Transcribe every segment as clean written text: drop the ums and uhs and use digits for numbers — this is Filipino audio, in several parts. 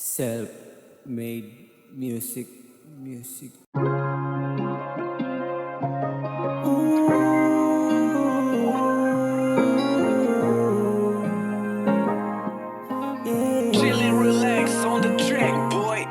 Self-made music. Chillin', relax on the track, boy.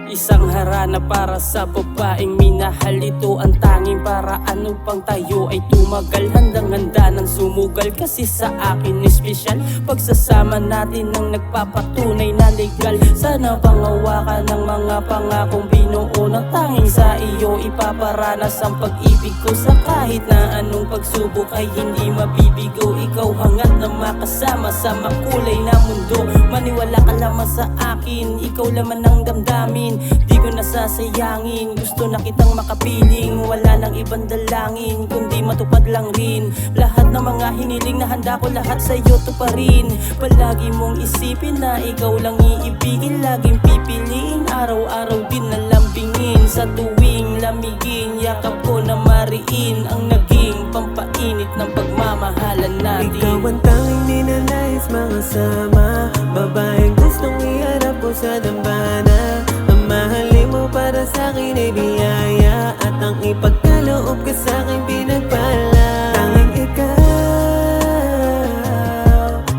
Isang harana para sa babaeng minahal. Ito ang tanging paraan upang tayo ay tumagal. Handang-handa ng sumugal kasi sa akin espesyal pagsasama natin ang nagpapatunay na legal. Sana pangawakan ng mga pangakong binuo ng tanging sa iyo ipaparanas ang pag-ibig ko. Sa kahit na anong pagsubok ay hindi mabibigo. Ikaw hangat na makasama sa makulay na mundo. Maniwala ka lamang sa akin, ikaw laman ng damdamin. Di ko nasasayangin, gusto na kitang makapiling. Wala nang ibang dalangin, kundi matupad lang rin lahat ng mga hiniling na handa ko lahat sa'yo tuparin. Palagi mong isipin na ikaw lang iibigin. Laging pipiliin, araw-araw din na lambingin. Sa tuwing lamigin, yakap ko na mariin ang naging pampainit ng pagmamahalan natin. Ikaw ang tanging ninanais makasama, babaeng gustong iharap ko sa dambana. Ang mahalin mo para sa'kin ay biyaya, at ang ipagkaloob ka sa'kin pinagpala. Tanging ikaw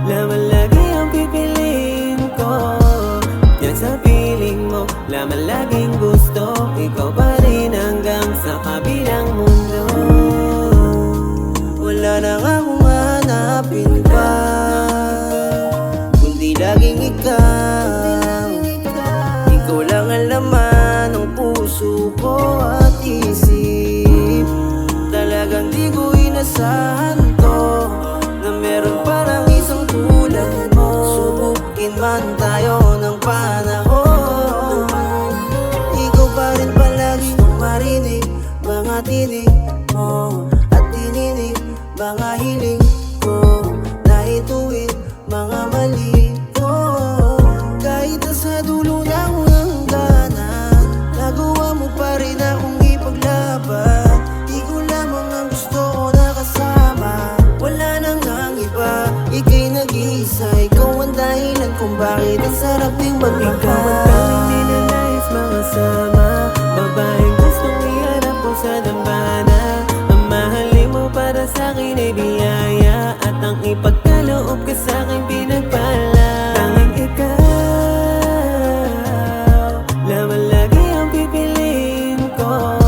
lamang lagi ang pipiliin ko. Yan sa piling mo lamang laging gusto. Ikaw pa rin hanggang sa kabilang mundo. Wala na akong hanapin pa, kundi laging ikaw. Ikaw lang ang laman ng puso ko at isip. Talagang di ko inasahan to, na meron parang isang tulad mo. Subukin man tayo ng panahon, ikaw pa rin palagi marinig mga tinig mo, at tininig mga hiling ko, na ituwid mga mali ko. Kahit sa dulo ng hangganan, nagawa mo pa rin akong ipaglaban. Ikaw lamang ang gusto ko nakasama, wala nang ang iba. Ika'y nag-iisa, ikaw ang dahilan kung bakit ang sarap ding magmahal. Ikaw ang tanging ninanais makasama, babaeng gustong iharap ko sa dambana. Ang mahalin mo para sa'kin ay biyaya, at ang ipagkaloob ka sa'kin pinagpala. Tanging ikaw lamang lagi ang pipiliin ko.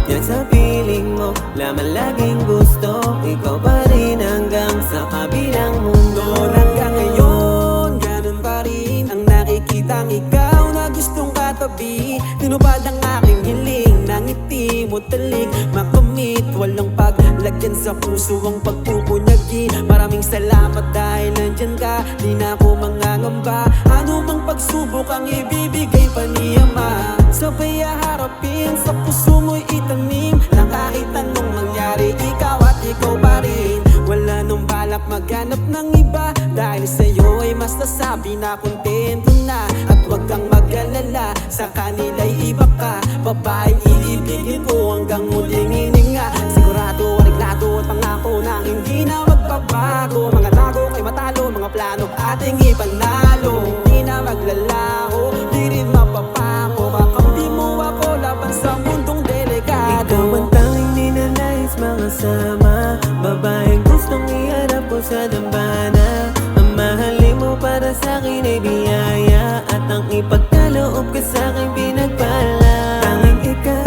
Yan sa piling mo lamang laging gusto. Ikaw pa rin hanggang sa kabilang mundo. Noon hanggang ngayon, ganun pa rin ang nakikitang ikaw na gustong katabi. Tinupad ang aking hiling, nangiti mo talik, makamit, walang paglagyan sa puso ang pagpupunyagi. Maraming salamat dahil nandyan ka, di na ako mangangamba. Ano mang pagsubok ang ibibigay pa ni Ama, sabay harapin, sa puso mo'y itanim, na kahit anong mangyari, ikaw at ikaw pa rin. Wala nung balak maghanap ng iba, dahil sa'yo ay mas nasabi na kontento na. At wag kang mag-alala, sa kanila'y iba ka, babaeng iibigin ko hanggang muling hininga. Sigurado, arigado at pangako na hindi na magbabago. Mga tago kay matalo, mga plano ating ipanalo. Hindi na maglalaho, di rin mapapako. Kakampi mo ako laban sa mundong delikado. Ikaw ang tanging ninanais makasama, babaeng gustong iharap ko sa dambana. Ang mahalin mo para sa'kin ay biyaya, at ang ipagkaloob ka sa'kin pinagpala. Tanging ikaw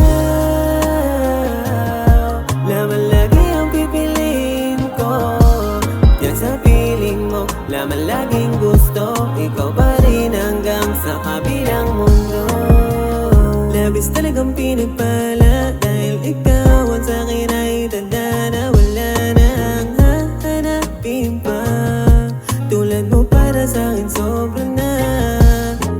lamang lagi ang pipiliin ko. Yan sa piling mo lamang laging gusto. Ikaw pa rin hanggang sa kabilang mundo. Labis talagang pinagpala, dahil ikaw ang sa'kin ay tanda na wala nang hahanapin pa. Tulad mo para sa'kin sobra na,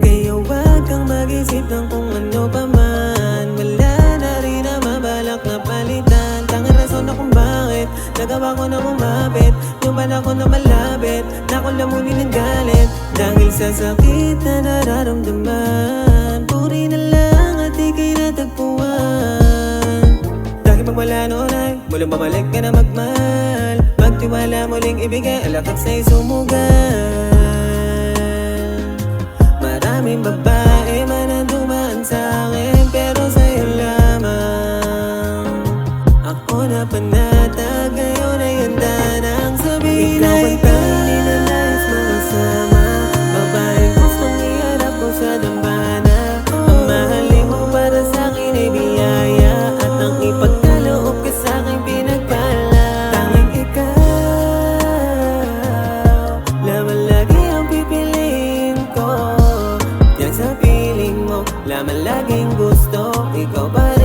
kaya wag kang mag-isip ng kung ano pa man. Wala na rin na mabalak na palitan. Tanging rason na kung bakit nagawa ko na umabit yung bala ko na malapit, na ko lamunin ng galit. Dahil sa sakit na nararamdaman, puri na lang at ika'y natagpuan. Dahil magmula noon ay muling babalik ka na magmahal. Magtiwala muling ibigay ang lakas sa'y sumugal. Maraming wala man laging gusto, ikaw pa